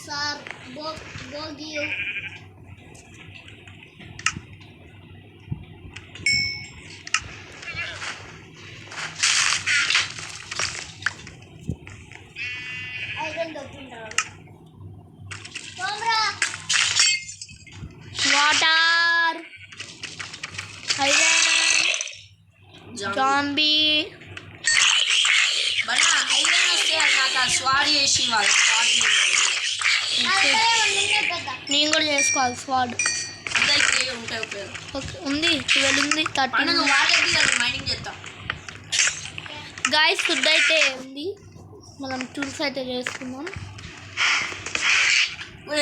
Sir, Bogio. Iron document. Tomra. Water iron zombie బనా ఐరన్ వస్తే నాకు స్వాడ్ చేసి వాళ్ళు నేను కూడా చేసుకోవాలి స్వాడ్. ఇద్దరికి ఉంటాయి ఉపయోగం. ఓకే ఉంది 12 ఉంది 13 పండు నువ్వు వాటర్ తీయాలి మైనింగ్ చేస్తాం. గాయస్ ఫుడ్ అయితే ఉంది. మనం టూల్స్ అయితే చేసుకుందాం.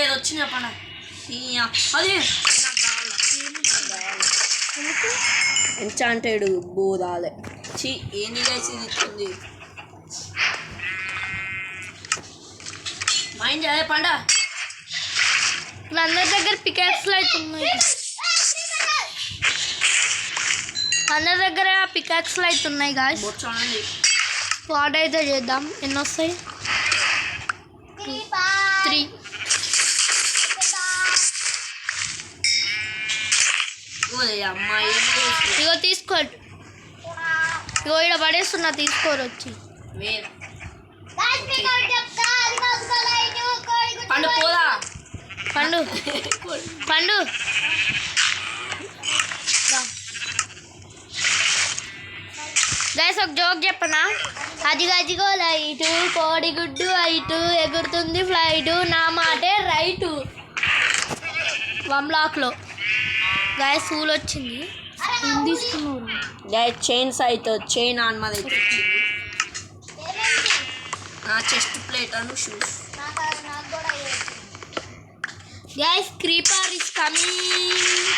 ఏదో వచ్చిందా పండ అది ఎంచాంటెడ్ బోదాలే చి ఏంది గైస్ ఇది ఇస్తుంది మైండ్ అదే పండ. అందరి దగ్గర పికాక్స్లు అయితే ఉన్నాయి. అందరి దగ్గర పికాక్స్లు అయితే ఉన్నాయి గాయస్. చూడండి స్క్వాడ్ అయితే చేద్దాం. ఎన్ని వస్తాయి? 3. అమ్మాయి ఇగో తీసుకో. ఇగో ఇక్కడ పడేస్తున్నా తీసుకోరు వచ్చి. వేరు పండు పోదా పండు పండు గైస్ ఒక జోక్ చెప్పనా? అదిగో లైటు కోడిగుడ్డు ఐటు ఎగురుతుంది ఫ్లైటు నా మాటే రైటు. 1 బ్లాక్లో గైస్ సూలు వచ్చింది. ఏం తీసుకున్నారు గైస్ చైన్స్ అయితే చైన్ ఆన్ మీద అయితే వచ్చింది. నా chest plate Anu shoes. Guys creeper is coming.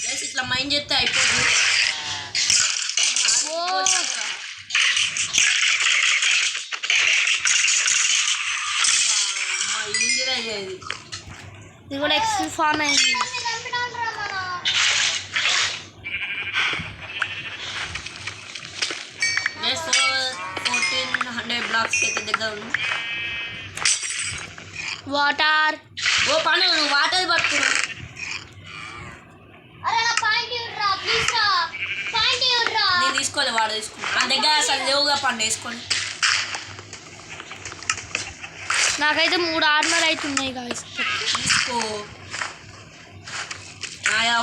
Guys ఇట్లా మైండ్ చేస్తే అయిపోతుంది. ఇది కూడా ఎక్స్ట్రీ ఫాన్ అయింది. గైస్ 1400 బ్లాక్స్ అయితే దగ్గర ఉన్నాం. వాటర్ ఓ పండు నువ్వు వాటర్ పట్టుకున్నావు. నేను తీసుకోవాలి వాడు తీసుకున్నాను. నా దగ్గర అసలు లేవుగా పండు వేసుకొని. నాకైతే 3 ఆర్మర్ అయితే ఉన్నాయి గాయస్. తీసుకో.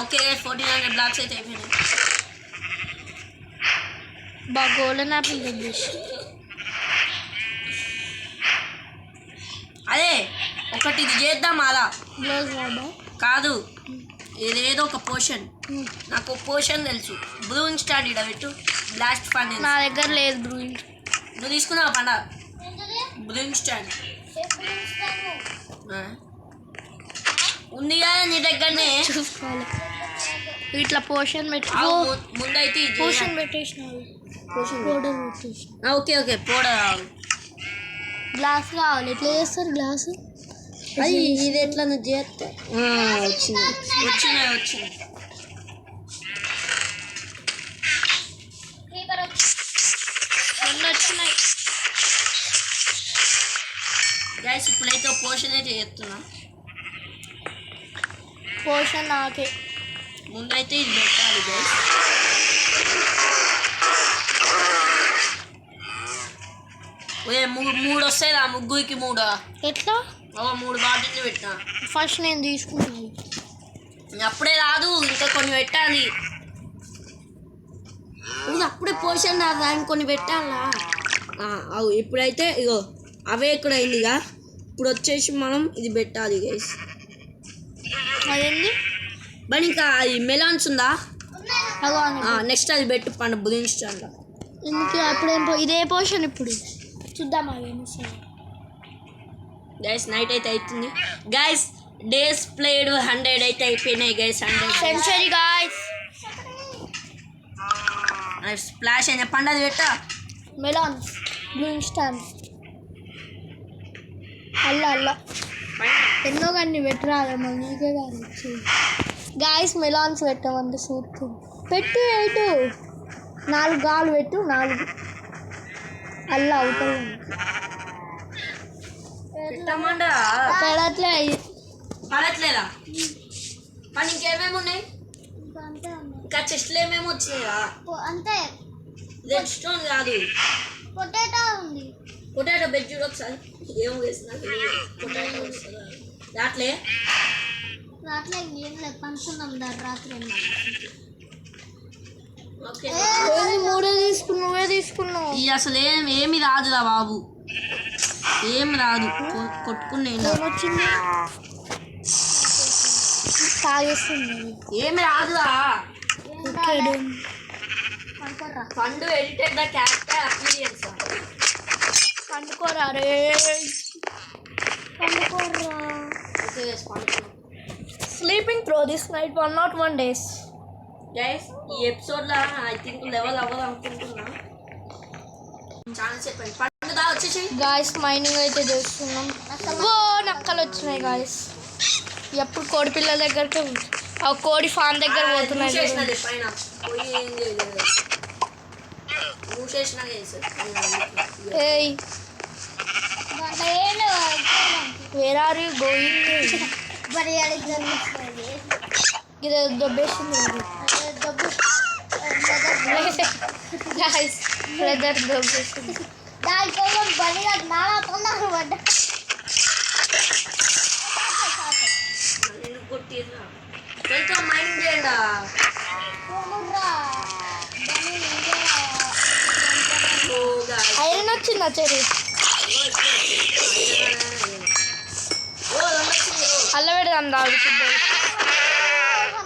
ఓకే 1400 బ్లాక్స్ అయితే అయిపోయినాయి. బాగా గోల్డెన్ యాపిల్ తెచ్చేసి అదే ఒకటి ఇది చేద్దాం అలా గ్లోజ్ వాడా కాదు ఏదేదో ఒక పోషన్. నాకు పోషన్ తెలుసు. బ్రూయింగ్ స్టాండ్ ఇడ పెట్టు. బ్లాస్ట్ ఫన్ నా దగ్గర లేదు బ్రూయింగ్. నువ్వు తీసుకున్నావు పండ బ్రూయింగ్ స్టాండ్ ఉంది కదా నీ దగ్గరనే. చూసుకోవాలి ఇట్లా పోషన్ పెట్టి ముందైతే పోషన్ పెట్టేసిన పౌడర్ వచ్చేసి ఓకే ఓకే పౌడర్ గ్లాస్ కావాలి ఎట్లా చేస్తారు గ్లాసు అది ఇది ఎట్లా చేస్తా వచ్చింది వచ్చినాయి వచ్చినాయి ఎన్ని వచ్చినాయి గైస్ ఇప్పుడైతే పోషనే చేస్తున్నా పోషన్ నాకే ముందైతే ఇది పెట్టాలి గైస్ మూడు వస్తాయి ఆ ముగ్గురికి మూడు ఎట్లా 3 బాటిల్ని పెట్టినా ఫస్ట్ నేను తీసుకుంటాను అప్పుడే రాదు ఇంకా కొన్ని పెట్టాలి అప్పుడే పోషన్ రాదు దానికి కొన్ని పెట్టాలా అవు ఇప్పుడైతే ఇగో అవే ఇక్కడ అయిందిగా ఇప్పుడు వచ్చేసి మనం ఇది పెట్టాలి గైస్ అదేంది బట్ ఇంకా అది మెలాన్స్ ఉందా అదో నెక్స్ట్ అది పెట్టు పండు బుధించండి ఎందుకు అప్పుడేం ఇదే పోషన్ ఇప్పుడు చూద్దాం అవేమో సరే గైస్ నైట్ అయితే అవుతుంది గైస్ డేస్ ప్లేడ్ 100 అయితే అయిపోయినాయి గైస్ 100 సెంచరీ గాయ్స్ స్ప్లాష్ అయిన పండది పెట్ట మెలాన్స్ బ్లూయింగ్ స్టార్ అల్ల ఎన్నో కానీ పెట్టరాదమ్మా నీకే కానీ వచ్చేది గాయస్ మెలాన్స్ పెట్టమంటే సూట్ పెట్టు ఎటు 4 గాలు పెట్టు 4 అల్ల అవుతుంది పెడట్లే పడట్లేదా పని ఇంకేమేమి ఉన్నాయి ఇంకా చెస్ట్లు ఏమేమి వచ్చినాయా అంతే రెడ్ స్టోన్ కాదు పొటాటో ఉంది పొటాటో బెడ్ చూడు ఒకసారి ఏం వేసినా పొటాటో వస్తుందా రాట్లే రాట్లే ఏం లేదు పంచుకున్నాం దాని రాత్రి ఓకే మూడే తీసుకున్నావే తీసుకున్నావు ఈ అసలు ఏమి రాదురా బాబు ఏం రాదు కొట్టుకునే ఏమొచ్చింది తాగేస్తుంది ఏమి రాదురా పండుకోరా పండు ఎడిటెడ్ ద క్యారెక్టర్ అపీరియన్స్ పండుకోరా రే పండుకోరా ఓకే గైస్ పండుకో sleeping through this night 101 days guys ఈ ఎపిసోడ్ లో ఐ థింక్ లెవెల్ అవ్వదు అనుకుంటున్నా చాలా చెప్పండి పండు దా వచ్చేసి గాయస్ మైనింగ్ అయితే చేస్తున్నాం ఓ నక్కలు వచ్చినాయి గాయస్ ఎప్పుడు కోడి పిల్లల దగ్గరికి ఆ కోడి ఫామ్ దగ్గర పోతున్నాయి మూసేసినది పైన పోయి ఏం చేయలేదు మూసేసినా ఏయ్ వేర్ ఆర్ యూ గోయింగ్ మరి ఇది దొబ్బేసింది గాయస్ బ్రదర్ దొబ్బేసింది దానికోసం బలిగా నాలా తొందరగా పడ్డా కొట్టిర్రా కొంచెం మైండ్ చేయండి ఐరన్ వచ్చిందా చెరి అల్ల పెడదాం దాడు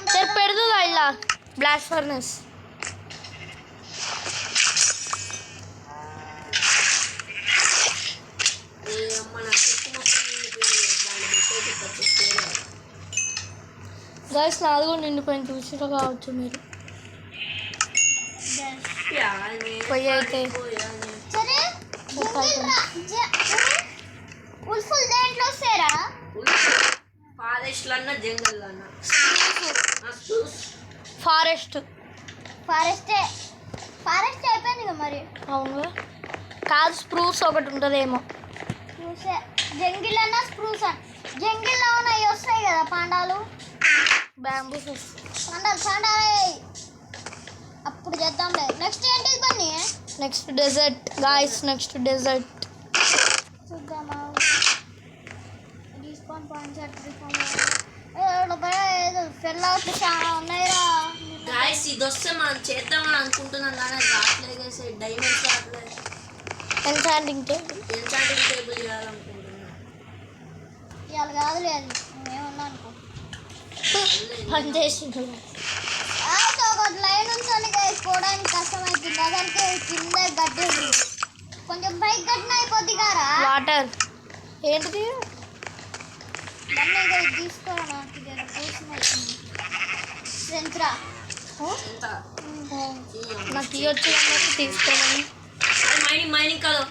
చెరు పెడుతుందా ఇలా బ్లాస్ట్ ఫర్నెస్ గైస్ నాది కూడా నిండిపోయింది చూసినా కావచ్చు మీరు పొయ్యి అయితే సరే ఉల్ఫుల్ దేంట్లో వస్తారా ఫారెస్ట్ లన్నా జంగల్ లన్నా ఫారెస్ట్ ఫారెస్ట్ అయిపోయింది కదా మరి అవును కాదు స్ప్రూస్ ఒకటి ఉంటుందేమో చూసే జంగిల్ అన్న స్ప్రూస్ జంగిల్లో ఉన్నాయి వస్తాయి కదా పాండాలు బ్యాంబూస్ పాండాలు అప్పుడు చేద్దాంలే నెక్స్ట్ ఏంటిది Bunny next desert guys next desert చూద్దామా డిస్కౌంట్ పాయింట్స్ ఫెల్అవుట్లు చాలా ఉన్నాయిరా గాయస్ ఇది వస్తే మనం చేద్దామని అనుకుంటున్నాం కానీ రావట్లేదు గైస్ డైమండ్స్ రావట్లేదు ఎన్చాంటింగ్ టేబుల్ చేయాలనుకుంటున్నాం ఇవాళ కాదులే అది ఏమన్నా అనుకో పని చేసింది ఒక లైన్ ఉంచాలి పోవడానికి కష్టమవుతుంది అదంటే కింద గడ్డి కొంచెం పైకి గట్టిన అయిపోద్ది కారా వాటర్ ఏంటిది తీసుకోరా నాకు కోసం అవుతుంది సెంట్రా ఎంత నాకు ఇవ్వచ్చు అన్నట్టు తీసుకోమని. మైనింగ్ కాదు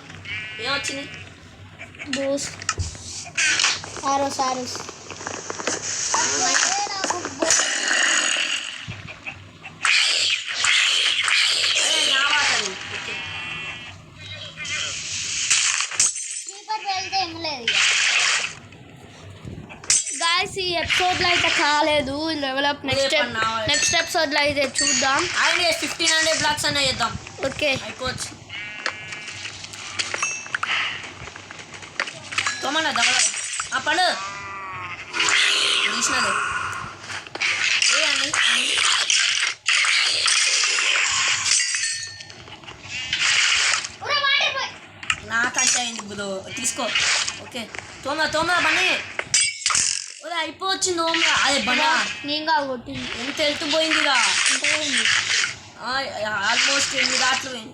ఏమొచ్చింది బూస్ ఆరోస్ నాకు నా వాటది ఓకే చీకటి వెళ్తే ఏం లేదు ఇక. గాయస్ ఈ ఎపిసోడ్లో అయితే కాలేదు డెవలప్ నెక్స్ట్ ఎపిసోడ్లో అయితే చూద్దాం. ఆయన 1500 బ్లాక్స్ అనే చేద్దాం ఓకే అయిపోవచ్చు తోమన్నా దవడ ఆ పడు తీసినదే ఏ అండి ఊరే మాడిపోయి. నాకంటే అయింది బ్రో తీసుకో ఓకే తోమరా బండి ఒరే అయిపోవచ్చింది తోమరా అదే బండా నేనుగా కొట్టింది ఎంత వెళ్తూ పోయిందిరా ఎంత పోయింది. ఆల్మోస్ట్ 8 దాట్లు పోయింది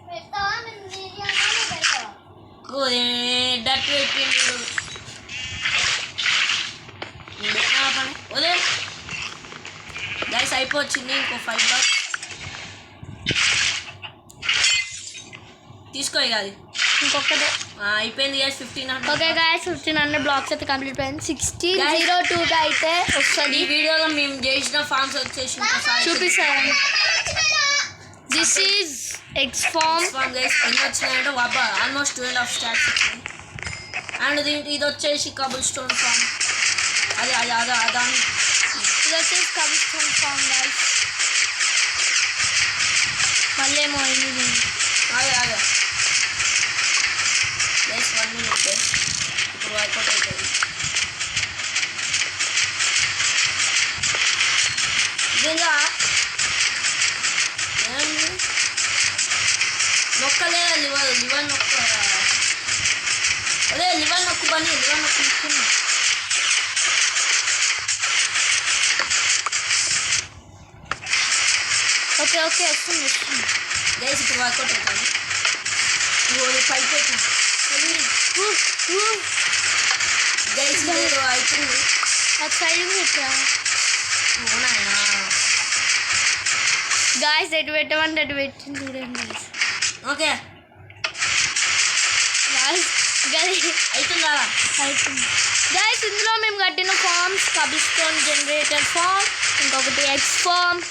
పెడతావా నేను బిర్యానీ పెడతావా? డట్ పెట్టిండు ఒరే గైస్ అయిపోవచ్చింది ఇంకో 5 బాక్స్ తీసుకో ఇక అది ఇంకొకటే. అయిపోయింది గైస్ 1500 ఓకే గాయస్ 1500 బ్లాక్స్ అయితే కంప్లీట్ అయింది. 1602గా అయితే ఈ వస్తుంది వీడియోలో మేము చేసిన ఫార్మ్స్ వచ్చేసి ఇంకోసారి చూపిస్తాను. This is X farm. Farm guys ఎన్ని వచ్చినాయంటే ఆల్మోస్ట్ 12 స్టాక్స్ వచ్చినాయి అండ్ ఇది వచ్చేసి కబుల్ స్టోన్ ఫార్మ్ అదే ఇది వచ్చేసి కబుల్ ఫార్మ్ గాయస్. మళ్ళీ ఏమో అయింది. అదే గైస్ 1 మినిట్ గైస్ ఇప్పుడు వర్కౌట్ అవుతుంది నిజంగా ఏమైంది నొక్కలేదా లివర్ నొక్క అదే లివర్ నొక్కు పని లివర్ నొక్కుని ఓకే వస్తుంది. గైస్ ఇప్పుడు వర్కౌట్ అవుతుంది పైకి పెట్టిన గైస్ లేదు అవుతుంది అది సైడ్ పెట్టా అవునాయనా గాయస్ ఎటు పెట్టమంటే అటు పెట్టింది చూడండి ఓకే గాయస్ అవుతుందా అవుతుంది గాయస్. ఇందులో మేము కట్టిన farms cobblestone generator farm, ఇంకొకటి ఎక్స్ ఫార్మ్,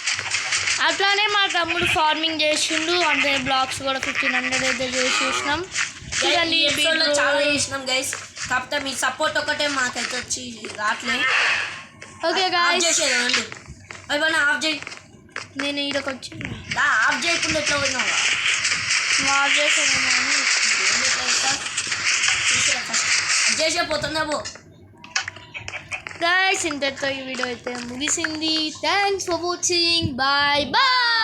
అట్లానే మా తమ్ముడు ఫార్మింగ్ చేసిండు. అంటే బ్లాక్స్ కూడా 1500 అయితే చేసేసినాం. చూడండి ఈ ఎపిసోడ్లో చాలా చేసినాం గైస్ కాకపోతే మీ సపోర్ట్ ఒకటే మాకైతే వచ్చి రావట్లే ఓకే ఆఫ్ గాయస్ చేసేది రండి అయిపోయినా ఆఫ్ చేయి నేను ఈడకి వచ్చి ఆఫ్ చేయకుండా ఎట్లా పోయినావు వార్ చేసాను. చేసే పోతుందా పో గాయస్ ఇంతటితో ఈ వీడియో అయితే ముగిసింది. Thanks for watching. Bye bye.